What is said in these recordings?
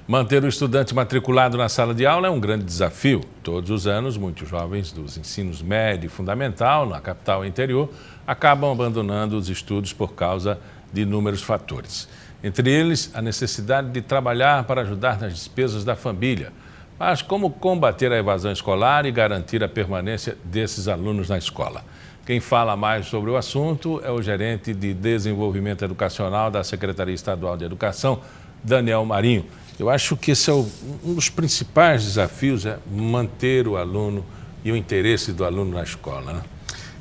Manter o estudante matriculado na sala de aula é um grande desafio. Todos os anos, muitos jovens dos ensinos médio e fundamental, na capital e interior, acabam abandonando os estudos por causa de inúmeros fatores. Entre eles, a necessidade de trabalhar para ajudar nas despesas da família. Mas como combater a evasão escolar e garantir a permanência desses alunos na escola? Quem fala mais sobre o assunto é o gerente de Desenvolvimento Educacional da Secretaria Estadual de Educação, Daniel Marinho. Eu acho que esse é um dos principais desafios, é manter o aluno e o interesse do aluno na escola, né?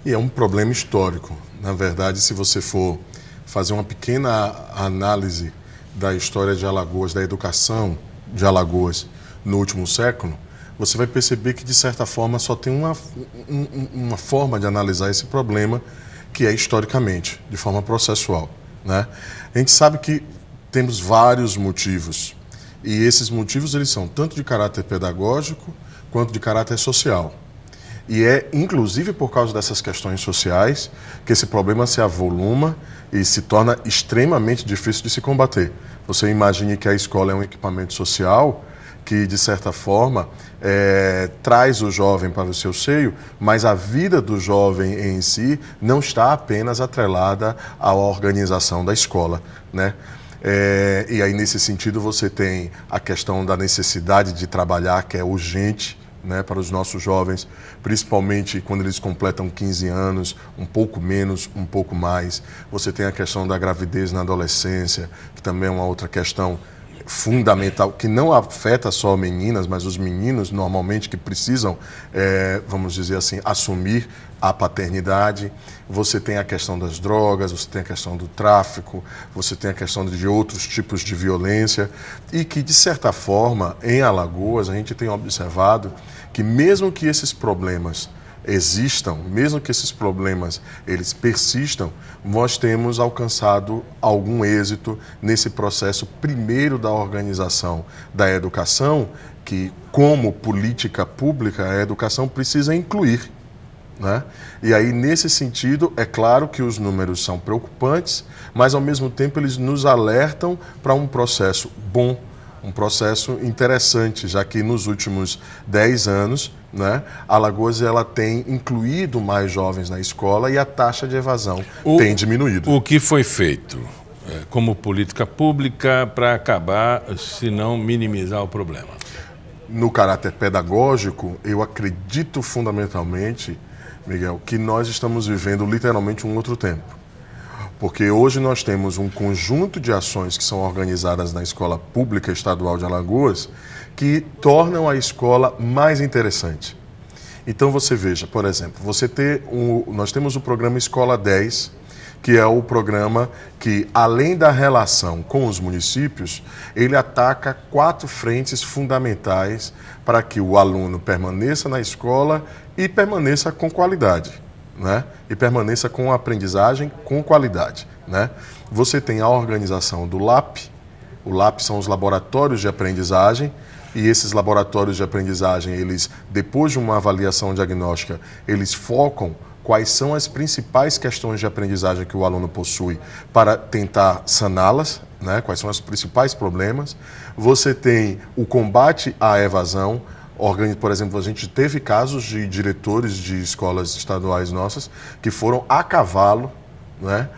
E é um problema histórico. Na verdade, se você for fazer uma pequena análise da história de Alagoas, da educação de Alagoas no último século, você vai perceber que, de certa forma, só tem uma forma de analisar esse problema, que é historicamente, de forma processual, né? A gente sabe que temos vários motivos. E esses motivos, eles são tanto de caráter pedagógico quanto de caráter social. E é, inclusive, por causa dessas questões sociais que esse problema se avoluma e se torna extremamente difícil de se combater. Você imagine que a escola é um equipamento social que, de certa forma, traz o jovem para o seu seio, mas a vida do jovem em si não está apenas atrelada à organização da escola, né? E aí, nesse sentido, você tem a questão da necessidade de trabalhar, que é urgente, né, para os nossos jovens, principalmente quando eles completam 15 anos, um pouco menos, um pouco mais. Você tem a questão da gravidez na adolescência, que também é uma outra questão fundamental, que não afeta só meninas, mas os meninos, normalmente, que precisam, vamos dizer assim, assumir a paternidade. Você tem a questão das drogas, você tem a questão do tráfico, você tem a questão de outros tipos de violência e que, de certa forma, em Alagoas, a gente tem observado que mesmo que esses problemas existam, mesmo que esses problemas eles persistam, nós temos alcançado algum êxito nesse processo primeiro da organização da educação, que, como política pública, a educação precisa incluir, né? E aí, nesse sentido, é claro que os números são preocupantes, mas ao mesmo tempo eles nos alertam para um processo bom, um processo interessante, já que nos últimos 10 anos, né, Alagoas ela tem incluído mais jovens na escola e a taxa de evasão tem diminuído. O que foi feito como política pública para acabar, se não minimizar o problema? No caráter pedagógico, eu acredito fundamentalmente, Miguel, que nós estamos vivendo literalmente um outro tempo. Porque hoje nós temos um conjunto de ações que são organizadas na Escola Pública Estadual de Alagoas que tornam a escola mais interessante. Então você veja, por exemplo, nós temos o programa Escola 10, que é o programa que, além da relação com os municípios, ele ataca 4 frentes fundamentais para que o aluno permaneça na escola e permaneça com qualidade, né? E permaneça com aprendizagem com qualidade, né? Você tem a organização do LAP. O LAP são os laboratórios de aprendizagem, e esses laboratórios de aprendizagem, eles, depois de uma avaliação diagnóstica, eles focam quais são as principais questões de aprendizagem que o aluno possui para tentar saná-las, né? Quais são os principais problemas. Você tem o combate à evasão. Por exemplo, a gente teve casos de diretores de escolas estaduais nossas que foram a cavalo, né,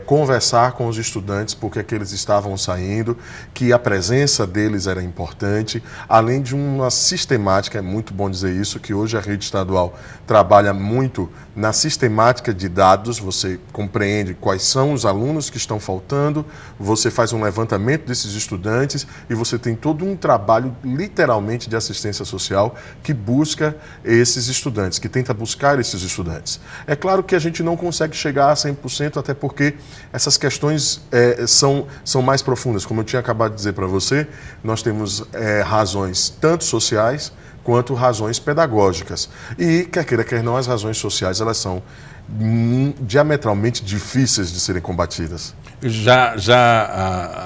conversar com os estudantes porque que eles estavam saindo, que a presença deles era importante, além de uma sistemática, é muito bom dizer isso, que hoje a rede estadual trabalha muito na sistemática de dados. Você compreende quais são os alunos que estão faltando, você faz um levantamento desses estudantes e você tem todo um trabalho literalmente de assistência social que busca esses estudantes, que tenta buscar esses estudantes. É claro que a gente não consegue chegar a 100%, até porque essas questões são mais profundas. Como eu tinha acabado de dizer para você, nós temos razões tanto sociais quanto razões pedagógicas. E, quer queira, quer não, as razões sociais elas são diametralmente difíceis de serem combatidas. Já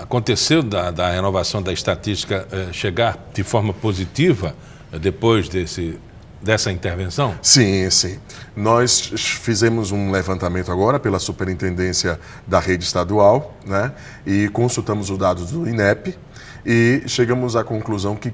aconteceu da renovação da estatística chegar de forma positiva depois desse dessa intervenção? Sim, sim. Nós fizemos um levantamento agora pela Superintendência da Rede Estadual, né? E consultamos os dados do INEP e chegamos à conclusão que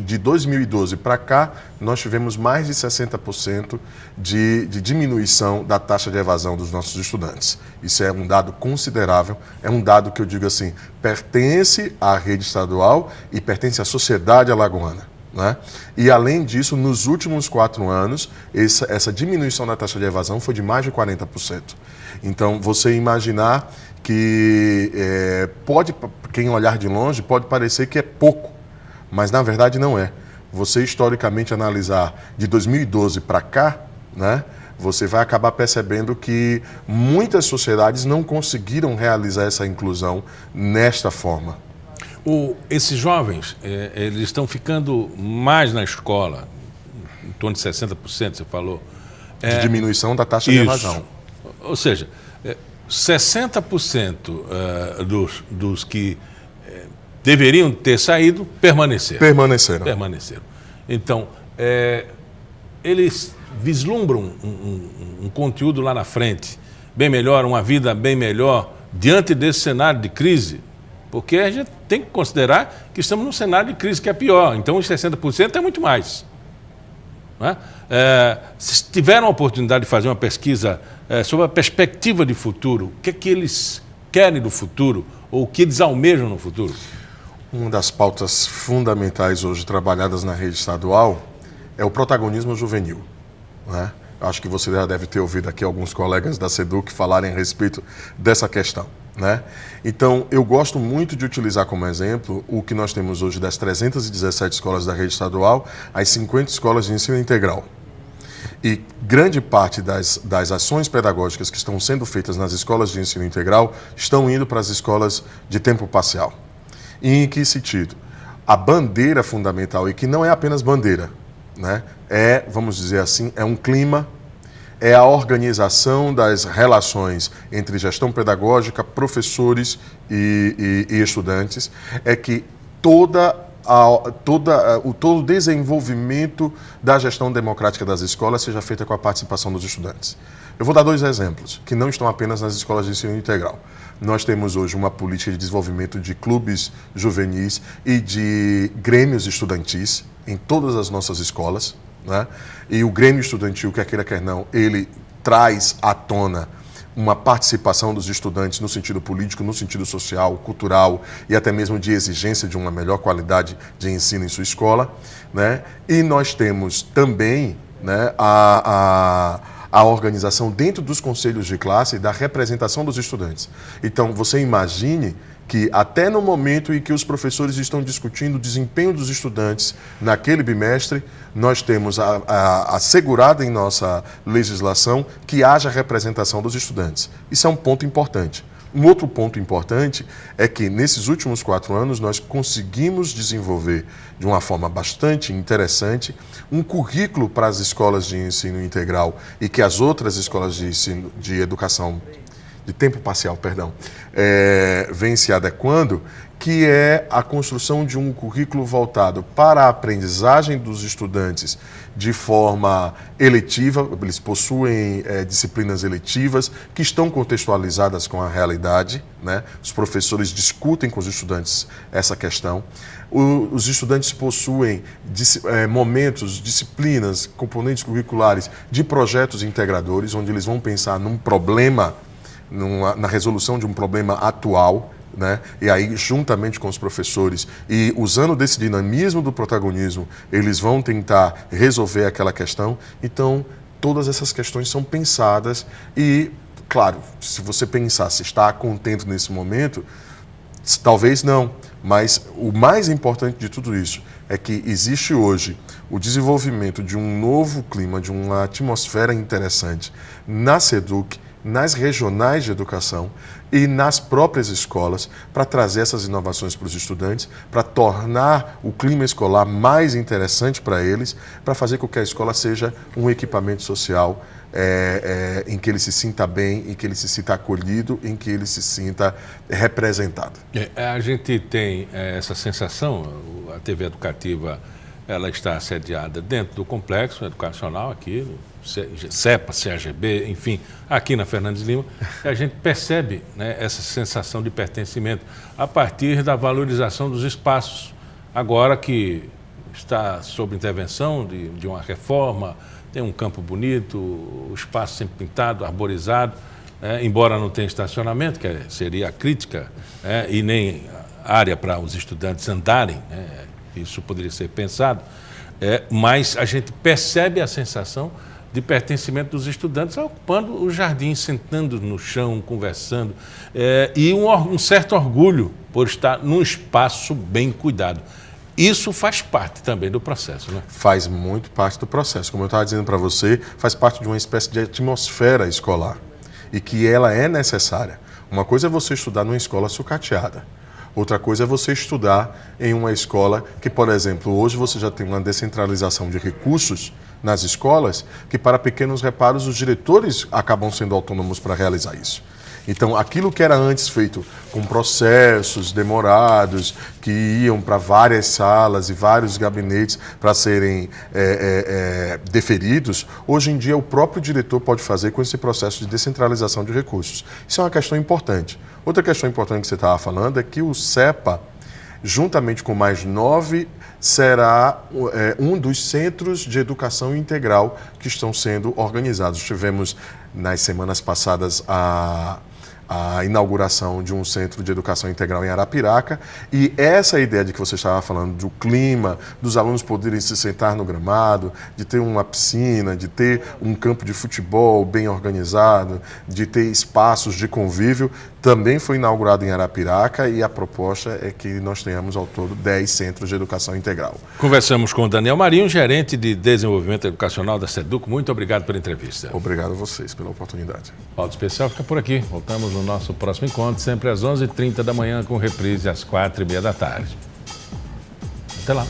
de 2012 para cá, nós tivemos mais de 60% de diminuição da taxa de evasão dos nossos estudantes. Isso é um dado considerável, é um dado que eu digo assim, pertence à rede estadual e pertence à sociedade alagoana, né? E além disso, nos últimos 4 anos, essa diminuição da taxa de evasão foi de mais de 40%. Então, você imaginar que quem olhar de longe pode parecer que é pouco, mas na verdade não é. Você historicamente analisar de 2012 para cá, né, você vai acabar percebendo que muitas sociedades não conseguiram realizar essa inclusão nesta forma. Esses jovens, eles estão ficando mais na escola, em torno de 60%, você falou. De diminuição da taxa de evasão. Ou seja, 60% dos que deveriam ter saído permaneceram. Então, eles vislumbram um conteúdo lá na frente, bem melhor, uma vida bem melhor, diante desse cenário de crise, porque a gente tem que considerar que estamos num cenário de crise que é pior. Então, os 60% é muito mais. Não é? Se tiveram a oportunidade de fazer uma pesquisa sobre a perspectiva de futuro, o que é que eles querem do futuro ou o que eles almejam no futuro? Uma das pautas fundamentais hoje trabalhadas na rede estadual é o protagonismo juvenil, né? Acho que você já deve ter ouvido aqui alguns colegas da SEDUC falarem a respeito dessa questão, né? Então, eu gosto muito de utilizar como exemplo o que nós temos hoje das 317 escolas da rede estadual, as 50 escolas de ensino integral. E grande parte das ações pedagógicas que estão sendo feitas nas escolas de ensino integral estão indo para as escolas de tempo parcial. E em que sentido? A bandeira fundamental, e que não é apenas bandeira, né? Vamos dizer assim, é um clima, é a organização das relações entre gestão pedagógica, professores e estudantes, é que todo o desenvolvimento da gestão democrática das escolas seja feita com a participação dos estudantes. Eu vou dar 2 exemplos, que não estão apenas nas escolas de ensino integral. Nós temos hoje uma política de desenvolvimento de clubes juvenis e de grêmios estudantis em todas as nossas escolas, né? E o Grêmio Estudantil, quer queira, quer não, ele traz à tona uma participação dos estudantes no sentido político, no sentido social, cultural e até mesmo de exigência de uma melhor qualidade de ensino em sua escola, né? E nós temos também, né, a organização dentro dos conselhos de classe da representação dos estudantes. Então, você imagine que até no momento em que os professores estão discutindo o desempenho dos estudantes naquele bimestre, nós temos assegurado em nossa legislação que haja representação dos estudantes. Isso é um ponto importante. Um outro ponto importante é que, nesses últimos 4 anos, nós conseguimos desenvolver, de uma forma bastante interessante, um currículo para as escolas de ensino integral e que as outras escolas de educação de tempo parcial, vem se adequando, que é a construção de um currículo voltado para a aprendizagem dos estudantes de forma eletiva. Eles possuem disciplinas eletivas que estão contextualizadas com a realidade, né? Os professores discutem com os estudantes essa questão. Os estudantes possuem momentos, disciplinas, componentes curriculares de projetos integradores, onde eles vão pensar num problema, na resolução de um problema atual, né? E aí, juntamente com os professores e usando desse dinamismo do protagonismo, eles vão tentar resolver aquela questão. Então, todas essas questões são pensadas e, claro, se você pensar se está contente nesse momento, talvez não, mas o mais importante de tudo isso é que existe hoje o desenvolvimento de um novo clima, de uma atmosfera interessante na SEDUC, nas regionais de educação e nas próprias escolas, para trazer essas inovações para os estudantes, para tornar o clima escolar mais interessante para eles, para fazer com que a escola seja um equipamento social em que ele se sinta bem, em que ele se sinta acolhido, em que ele se sinta representado. A gente tem essa sensação, a TV educativa ela está sediada dentro do complexo educacional aqui, CEPA, CAGB, enfim, aqui na Fernandes Lima, e a gente percebe, né, essa sensação de pertencimento a partir da valorização dos espaços, agora que está sob intervenção de uma reforma, tem um campo bonito, o espaço sempre pintado, arborizado, embora não tenha estacionamento, que seria a crítica, e nem área para os estudantes andarem, isso poderia ser pensado, mas a gente percebe a sensação de pertencimento dos estudantes ocupando o jardim, sentando no chão, conversando, e um certo orgulho por estar num espaço bem cuidado. Isso faz parte também do processo, né? Faz muito parte do processo. Como eu estava dizendo para você, faz parte de uma espécie de atmosfera escolar e que ela é necessária. Uma coisa é você estudar numa escola sucateada. Outra coisa é você estudar em uma escola que, por exemplo, hoje você já tem uma descentralização de recursos nas escolas que, para pequenos reparos, os diretores acabam sendo autônomos para realizar isso. Então, aquilo que era antes feito com processos demorados, que iam para várias salas e vários gabinetes para serem deferidos, hoje em dia o próprio diretor pode fazer com esse processo de descentralização de recursos. Isso é uma questão importante. Outra questão importante que você estava falando é que o CEPA, juntamente com mais 9, será um dos centros de educação integral que estão sendo organizados. Tivemos, nas semanas passadas, a inauguração de um centro de educação integral em Arapiraca, e essa ideia de que você estava falando, do clima, dos alunos poderem se sentar no gramado, de ter uma piscina, de ter um campo de futebol bem organizado, de ter espaços de convívio, também foi inaugurado em Arapiraca, e a proposta é que nós tenhamos ao todo 10 centros de educação integral. Conversamos com o Daniel Marinho, gerente de desenvolvimento educacional da SEDUC. Muito obrigado pela entrevista. Obrigado a vocês pela oportunidade. O Pauta Especial fica por aqui. Voltamos no nosso próximo encontro, sempre às 11h30 da manhã, com reprise às 4h30 da tarde. Até lá.